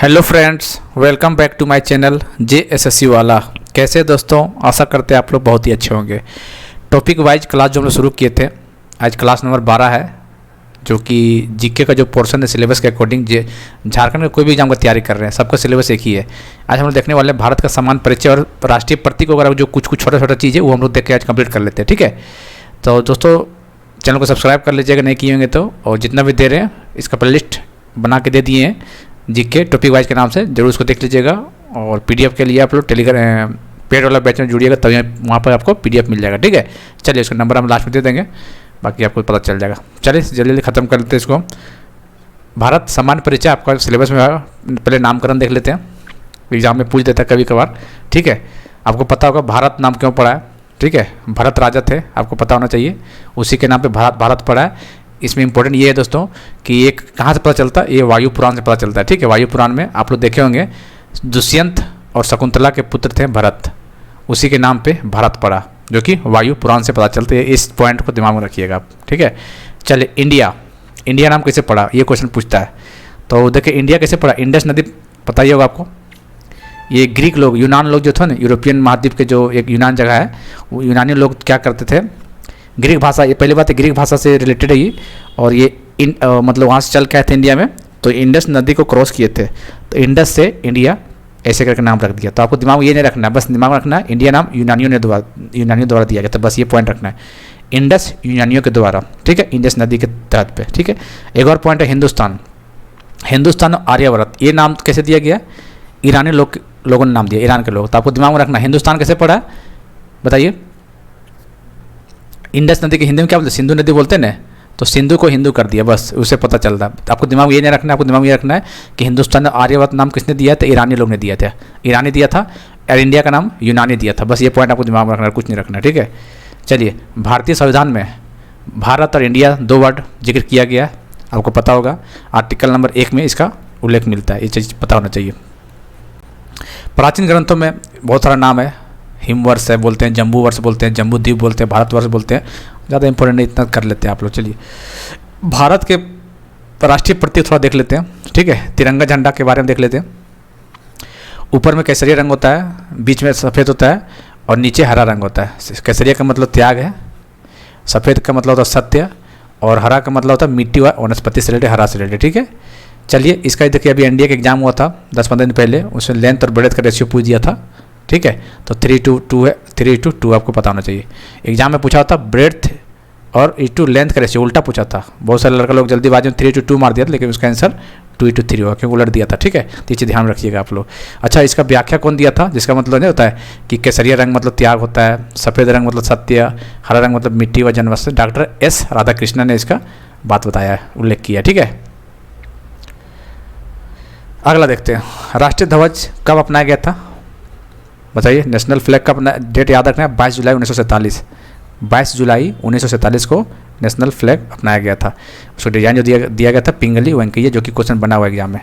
Hello friends, welcome back to my channel JSSC वाला। कैसे हैं दोस्तों? आशा करते हैं आप लोग बहुत ही अच्छे होंगे। टॉपिक वाइज क्लास जो हम लोग शुरू किए थे, आज क्लास नंबर 12 है, जो कि जीके का जो पोर्शन है सिलेबस के अकॉर्डिंग झारखंड में कोई भी एग्जाम की तैयारी कर रहे हैं, सबका सिलेबस एक ही है। आज हम लोग देखने वाले हैं भारत का सामान्य परिचय और राष्ट्रीय प्रतीक वगैरह, जो कुछ छोटा छोटा चीज़ है वो हम लोग देख के आज कंप्लीट कर लेते हैं। ठीक है, तो दोस्तों चैनल को सब्सक्राइब कर लीजिएगा नहीं किए होंगे तो, और जितना भी दे रहे हैं इसका प्लेलिस्ट बना के दे दिए हैं जीके टॉपिक वाइज के नाम से, जरूर उसको देख लीजिएगा। और पीडीएफ के लिए आप लोग टेलीग्राम पेड वाला बैच में जुड़िएगा, तभी वहाँ पर आपको पीडीएफ मिल जाएगा। ठीक है, चलिए उसका नंबर हम लास्ट में दे देंगे, बाकी आपको पता चल जाएगा। चलिए जल्दी जल्दी ख़त्म कर लेते हैं इसको। भारत सामान्य परिचय आपका सिलेबस में आएगा, पहले नामकरण देख लेते हैं, एग्जाम में पूछ देता है कभी कभार। ठीक है, आपको पता होगा भारत नाम क्यों पड़ा है। ठीक है, भरत राजा थे, आपको पता होना चाहिए, उसी के नाम पे भारत पड़ा है। इसमें इंपॉर्टेंट ये है दोस्तों कि ये कहाँ से पता चलता है, ये वायु पुराण से पता चलता है। ठीक है, वायु पुराण में आप लोग देखे होंगे दुष्यंत और शकुंतला के पुत्र थे भरत, उसी के नाम पे भारत पड़ा, जो कि वायु पुराण से पता चलता है। इस पॉइंट को दिमाग में रखिएगा आप। ठीक है, चलिए इंडिया नाम कैसे पड़ा, ये क्वेश्चन पूछता है। तो देखिए इंडिया कैसे पड़ा, इंडस नदी पता ही होगा आपको। ये ग्रीक लोग, यूनान लोग जो थे ना, यूरोपियन महाद्वीप के जो एक यूनान जगह है, वो यूनानी लोग क्या करते थे, ग्रीक भाषा, ये पहली बात है ग्रीक भाषा से रिलेटेड है ये। और ये मतलब वहाँ से चल के आए थे इंडिया में, तो इंडस नदी को क्रॉस किए थे, तो इंडस से इंडिया ऐसे करके नाम रख दिया। तो आपको दिमाग में ये नहीं रखना है, बस दिमाग में रखना है इंडिया नाम यूनानियों द्वारा दिया गया था, बस ये पॉइंट रखना है, इंडस यूनानियों के द्वारा। ठीक है, इंडस नदी के तहत पे। ठीक है, एक और पॉइंट है हिंदुस्तान और आर्यावर्त, ये नाम कैसे दिया गया, ईरानी लोगों ने नाम दिया, ईरान के लोग। तो आपको दिमाग में रखना है हिंदुस्तान कैसे पड़ा है, बताइए। इंडस नदी के हिंदी में क्या बोलते हैं, सिंधु नदी बोलते हैं ना, तो सिंधु को हिंदू कर दिया, बस उससे पता चलता है। आपको दिमाग में ये नहीं रखना है, आपको दिमाग में ये रखना है कि हिंदुस्तान और आर्यवर्त नाम किसने दिया था, ईरानी लोग ने दिया था, ईरानी दिया था, और इंडिया का नाम यूनानी दिया था। बस ये पॉइंट आपको दिमाग में रखना है, कुछ नहीं रखना है। ठीक है, चलिए भारतीय संविधान में भारत और इंडिया 2 वर्ड जिक्र किया गया है, आपको पता होगा, आर्टिकल नंबर 1 में इसका उल्लेख मिलता है, ये चीज़ पता होना चाहिए। प्राचीन ग्रंथों में बहुत सारा नाम है, हिमवर्ष है बोलते हैं, जम्बू वर्ष बोलते हैं, जम्बू द्वीप बोलते हैं, भारतवर्ष बोलते हैं, ज़्यादा इंपॉर्टेंट नहीं, इतना कर लेते हैं आप लोग। चलिए भारत के राष्ट्रीय प्रतीक थोड़ा देख लेते हैं। ठीक है, तिरंगा झंडा के बारे में देख लेते हैं। ऊपर में केसरिया रंग होता है, बीच में सफ़ेद होता है, और नीचे हरा रंग होता है। केसरिया का मतलब त्याग है, सफ़ेद का मतलब होता है सत्य, और हरा का मतलब होता है मिट्टी व वनस्पति से रिलेटेड, हरा से रिलेटेड। ठीक है, चलिए इसका देखिए, अभी एनडीए का एग्जाम हुआ था 10-15 दिन पहले, उसमें लेंथ और ब्रेड्थ का रेशियो पूछ दिया था। ठीक है, तो 3:2 है, 3:2 आपको पता होना चाहिए। एग्जाम में पूछा होता ब्रेड्थ और 2 लेंथ का रेशियो, उल्टा पूछा था। बहुत सारे लड़का लोग जल्दीबाजी में 3:2 मार दिया था, लेकिन उसका आंसर 2:3 होगा, क्योंकि उलट दिया था। ठीक है, तो ये चीज़ ध्यान रखिएगा आप लोग। अच्छा, इसका व्याख्या कौन दिया था, जिसका मतलब नहीं होता है कि केसरिया रंग मतलब त्याग होता है, सफ़ेद रंग मतलब सत्य, हरा रंग मतलब मिट्टी व जन्मस्थल, डॉक्टर S राधाकृष्णन ने इसका बात बताया, उल्लेख किया। ठीक है, अगला देखते हैं, राष्ट्रीय ध्वज कब अपनाया गया था, बताइए। नेशनल फ्लैग का अपना डेट याद रखना है, 22 जुलाई 1947। 22 जुलाई 1947 को नेशनल फ्लैग अपनाया गया था। उसको डिजाइन जो दिया गया था पिंगली वेंकैया, जो कि क्वेश्चन बना हुआ एग्जाम में,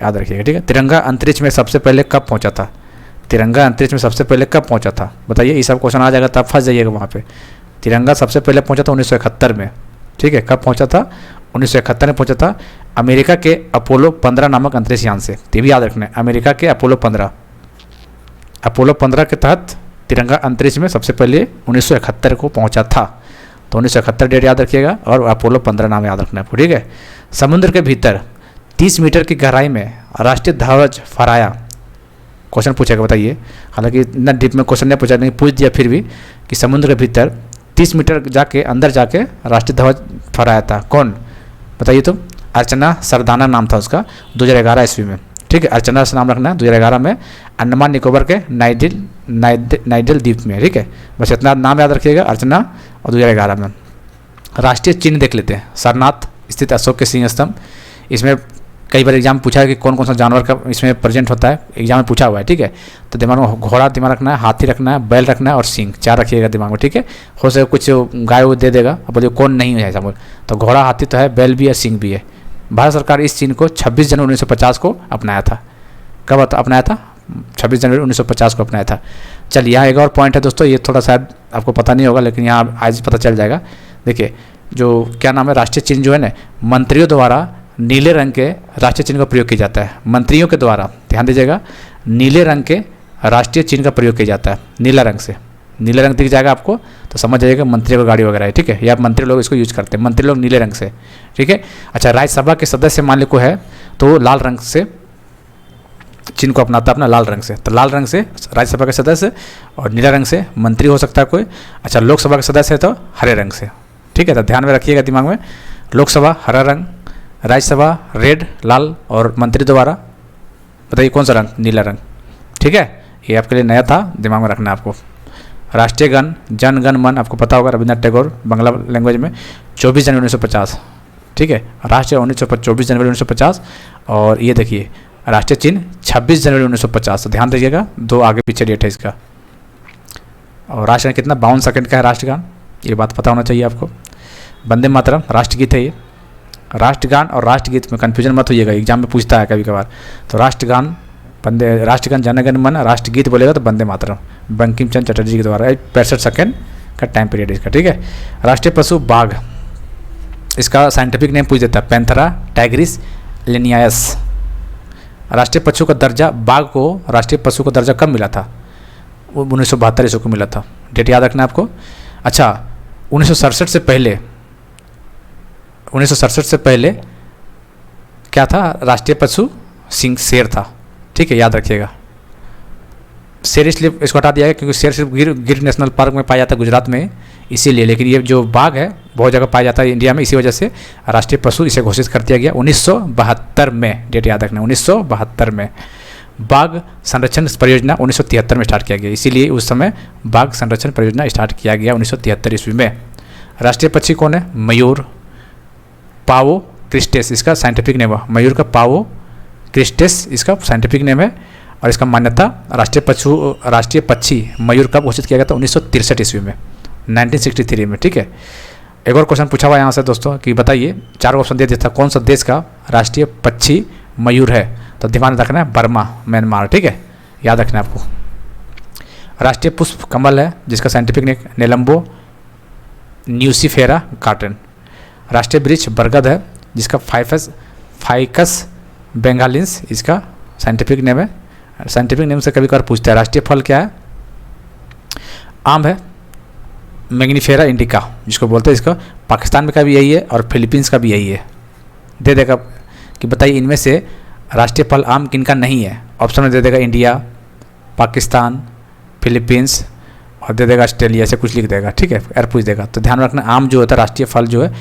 याद रखिएगा। ठीक है, तिरंगा अंतरिक्ष में सबसे पहले कब पहुंचा था, तिरंगा अंतरिक्ष में सबसे पहले कब पहुंचा था, बताइए। ये सब क्वेश्चन आ जाएगा, तब फंस जाइएगा वहाँ पे। तिरंगा सबसे पहले पहुँचा था 1971 में। ठीक है, कब पहुँचा था, 1971 में पहुँचा था, अमेरिका के अपोलो 15 नामक अंतरिक्ष यान से। ये भी याद रखना है, अमेरिका के अपोलो 15 के तहत तिरंगा अंतरिक्ष में सबसे पहले 1971 को पहुंचा था। तो 1971 डेट याद रखिएगा, और अपोलो 15 नाम याद रखना है। ठीक है, समुद्र के भीतर 30 मीटर की गहराई में राष्ट्रीय ध्वज फहराया, क्वेश्चन पूछेगा, बताइए। हालांकि इतना डीप में क्वेश्चन नहीं पूछा, नहीं पूछ दिया फिर भी, कि समुद्र के भीतर 30 मीटर जाके अंदर जाके राष्ट्रीय ध्वज फहराया था, कौन, बताइए। तो अर्चना सरदाना नाम था उसका, 2011 ईस्वी में। ठीक है, अर्चना से नाम रखना है, 2011 में अंडमान निकोबार के नाइडल द्वीप में। ठीक है, बस इतना नाम याद रखिएगा, अर्चना, और 2011 में। राष्ट्रीय चिन्ह देख लेते हैं, सारनाथ स्थित अशोक के सिंह स्तंभ। इसमें कई बार एग्जाम पूछा है कि कौन कौन सा जानवर का इसमें प्रेजेंट होता है, एग्जाम में पूछा हुआ है। ठीक है, तो दिमाग में घोड़ा दिमाग रखना है, हाथी रखना है, बैल रखना है, और सिंह 4 रखिएगा दिमाग में। ठीक है, हो सके कुछ गाय वो दे देगा, अब बोलिए कौन नहीं है ऐसा बोल, तो घोड़ा, हाथी तो है, बैल भी है, सिंह भी है। भारत सरकार इस चिन्ह को 26 जनवरी 1950 को अपनाया था। कब अपनाया था, 26 जनवरी 1950 को अपनाया था। चलिए यहाँ एक और पॉइंट है दोस्तों, ये थोड़ा शायद आपको पता नहीं होगा, लेकिन यहाँ आज पता चल जाएगा। देखिए जो क्या नाम है, राष्ट्रीय चिन्ह जो है ना, मंत्रियों द्वारा नीले रंग के राष्ट्रीय चिन्ह का प्रयोग किया जाता है। मंत्रियों के द्वारा, ध्यान दीजिएगा, नीले रंग के राष्ट्रीय चिन्ह का प्रयोग किया जाता है। नीला रंग से, नीला रंग दिख जाएगा आपको तो समझ जाइएगा मंत्री को गाड़ी वगैरह है, ठीक है, या मंत्री लोग इसको यूज करते हैं, मंत्री लोग नीले रंग से, ठीक है। अच्छा, राज्यसभा के सदस्य मान लो को है तो लाल रंग से चिन्ह को अपनाता है, अपना लाल रंग से, तो लाल रंग से राज्यसभा के सदस्य और नीला रंग से मंत्री हो सकता है कोई। अच्छा, लोकसभा के सदस्य है तो हरे रंग से, ठीक है। तो ध्यान में रखिएगा दिमाग में, लोकसभा हरा रंग, राज्यसभा रेड लाल और मंत्री द्वारा बताइए कौन सा रंग, नीला रंग, ठीक है। ये आपके लिए नया था, दिमाग में रखना है आपको। राष्ट्रीय गान जन गण मन आपको पता होगा, रविन्द्रनाथ टैगोर, बांग्ला लैंग्वेज में 24 जनवरी 1950, ठीक है। राष्ट्रीय 24 जनवरी 1950 और ये देखिए राष्ट्रीय चिन्ह 26 जनवरी 1950। तो ध्यान दीजिएगा, दो आगे पीछे डेट है इसका। और राष्ट्रगान कितना 52 सेकंड का है राष्ट्रगान, ये बात पता होना चाहिए आपको। वंदे मातरम राष्ट्रगीत है ये। राष्ट्रगान और राष्ट्रगीत में कन्फ्यूजन मत होइएगा, एग्जाम में पूछता है कभी कभार। तो राष्ट्रगान जन गण मन, राष्ट्रगीत बोलेगा तो वंदे मातरम, बंकिम चंद्र चटर्जी के द्वारा। 65 सेकंड का टाइम पीरियड इसका, ठीक है। राष्ट्रीय पशु बाघ, इसका साइंटिफिक नेम पूछ देता है, पैंथेरा टाइग्रिस लिनियास। राष्ट्रीय पशु का दर्जा, बाघ को राष्ट्रीय पशु का दर्जा कब मिला था, वो 1972 ईस्वी को मिला था, डेट याद रखना आपको। अच्छा, 1967 से पहले क्या था, राष्ट्रीय पशु सिंह शेर था, ठीक है, याद रखिएगा। शेर इसलिए इसको हटा दिया गया क्योंकि शेर सिर्फ गिर नेशनल पार्क में पाया जाता है गुजरात में, इसीलिए। लेकिन ये जो बाघ है बहुत जगह पाया जाता है इंडिया में, इसी वजह से राष्ट्रीय पशु इसे घोषित कर दिया गया 1972 में, डेट याद रखना 1972 में। बाघ संरक्षण परियोजना 1973 में स्टार्ट किया गया, इसीलिए उस समय बाघ संरक्षण परियोजना स्टार्ट किया गया 1973 ईस्वी में। राष्ट्रीय पक्षी कौन है, मयूर, पावो क्रिस्टेस इसका साइंटिफिक नेम है, मयूर का पावो क्रिस्टेस इसका साइंटिफिक नेम है। और इसका मान्यता राष्ट्रीय पक्षी मयूर कब घोषित किया गया था, 1963 ईस्वी में, 1963 में, ठीक है। एक और क्वेश्चन पूछा हुआ यहाँ से दोस्तों कि बताइए, 4 ऑप्शन दे दिया था, कौन सा देश का राष्ट्रीय पक्षी मयूर है, तो ध्यान रखना है बर्मा, म्यांमार, ठीक है, याद रखना है आपको। राष्ट्रीय पुष्प कमल है जिसका साइंटिफिक नेम नेलम्बो न्यूसीफेरा कार्टन। राष्ट्रीय वृक्ष बरगद है जिसका फाइकस बेंगालिंस इसका साइंटिफिक नेम है। साइंटिफिक नेम से कभी कभार पूछता है। राष्ट्रीय फल क्या है, आम है, मैग्नीफेरा इंडिका जिसको बोलते हैं, इसका पाकिस्तान में का भी यही है और फिलीपींस का भी यही है। दे देगा कि बताइए इनमें से राष्ट्रीय फल आम किनका नहीं है, ऑप्शन में दे देगा इंडिया, पाकिस्तान, फिलीपींस और दे देगा ऑस्ट्रेलिया, से कुछ लिख देगा, ठीक है, और पूछ देगा। तो ध्यान रखना, आम जो होता है राष्ट्रीय फल जो है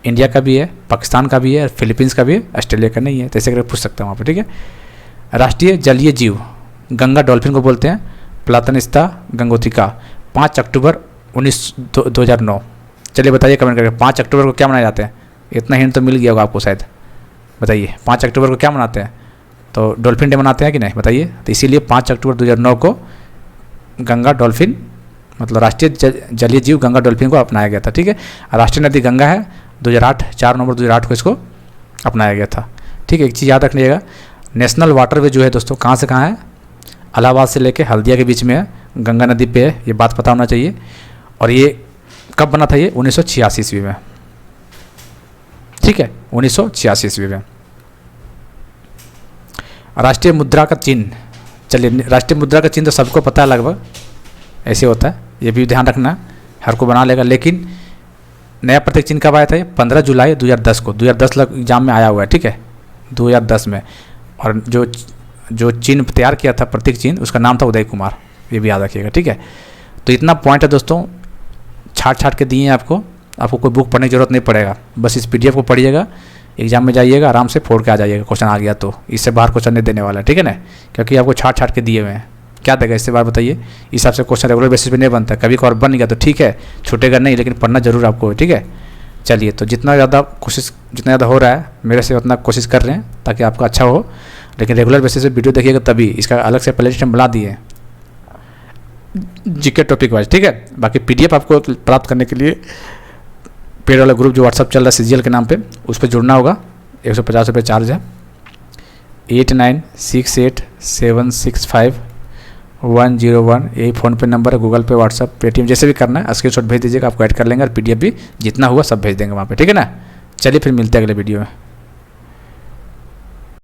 इंडिया का भी है, पाकिस्तान का भी है, फिलीपींस का भी है, ऑस्ट्रेलिया का नहीं है, तो ऐसे करके पूछ सकता हूँ वहाँ पर, ठीक है। राष्ट्रीय जलीय जीव गंगा डॉल्फिन को बोलते हैं, प्लातनिस्ता गंगोत्रिका, 5 अक्टूबर 2009। चलिए बताइए कमेंट करके 5 अक्टूबर को क्या मनाए जाते हैं, इतना हिंट तो मिल गया होगा आपको शायद। बताइए 5 अक्टूबर को क्या मनाते हैं, तो डॉल्फिन डे मनाते हैं कि नहीं, बताइए। तो इसीलिए 5 अक्टूबर 2009 को गंगा डॉल्फिन मतलब राष्ट्रीय जलीय जीव गंगा डॉल्फिन को अपनाया गया था, ठीक है। राष्ट्रीय नदी गंगा है, 4 नवंबर 2008 को इसको अपनाया गया था, ठीक है। एक चीज़ याद रखिएगा, नेशनल वाटरवे जो है दोस्तों कहाँ से कहाँ है, इलाहाबाद से लेके हल्दिया के बीच में है, गंगा नदी पे है, ये बात पता होना चाहिए। और ये कब बना था, ये 1986 ईस्वी में, ठीक है, 1986 ईस्वी में। राष्ट्रीय मुद्रा का चिन्ह, चलिए राष्ट्रीय मुद्रा का चिन्ह तो सबको पता है लगभग, ऐसे होता है, ये भी ध्यान रखना, हर को बना लेगा। लेकिन नया प्रतीक चिन्ह कब आया था, ये 15 जुलाई 2010 को, 2010 एग्जाम में आया हुआ है, ठीक है, 2010 में। और जो चिन्ह तैयार किया था प्रतीक चिन्ह, उसका नाम था उदय कुमार, ये भी याद रखिएगा, ठीक है। तो इतना पॉइंट है दोस्तों, छाट के दिए हैं आपको कोई बुक पढ़ने की जरूरत नहीं पड़ेगा, बस इस PDF को पढ़िएगा, एग्जाम में जाइएगा आराम से फोड़ के आ जाइएगा, क्वेश्चन आ गया तो इससे बाहर क्वेश्चन नहीं देने वाला है, ठीक है ना, क्योंकि आपको छाट के दिए हुए हैं। क्या देगा इससे बार बताइए, इस हिसाब से क्वेश्चन रेगुलर बेसिस पे नहीं बनता, कभी कभार बन गया तो ठीक है, छूटेगा नहीं, लेकिन पढ़ना जरूर आपको, ठीक है। चलिए, तो जितना ज़्यादा हो रहा है मेरे से उतना कोशिश कर रहे हैं ताकि आपका अच्छा हो, लेकिन रेगुलर बेसिस पे वीडियो देखिएगा तभी। इसका अलग से प्लेलिस्ट हम बना दिए जीके टॉपिक वाइज, ठीक है। बाकी PDF आपको प्राप्त करने के लिए पेड वाला ग्रुप जो व्हाट्सअप चल रहा है CGL के नाम पे, उस पर जुड़ना होगा, 150 रुपये चार्ज है। 8968765101 यही फ़ोन पे नंबर है, गूगल पे, व्हाट्सअप, पेटीएम जैसे भी करना है, स्क्रीनशॉट भेज दीजिएगा, आपको ऐड कर लेंगे और PDF भी जितना हुआ सब भेज देंगे वहाँ पे, ठीक है ना। चलिए फिर मिलते हैं अगले वीडियो में।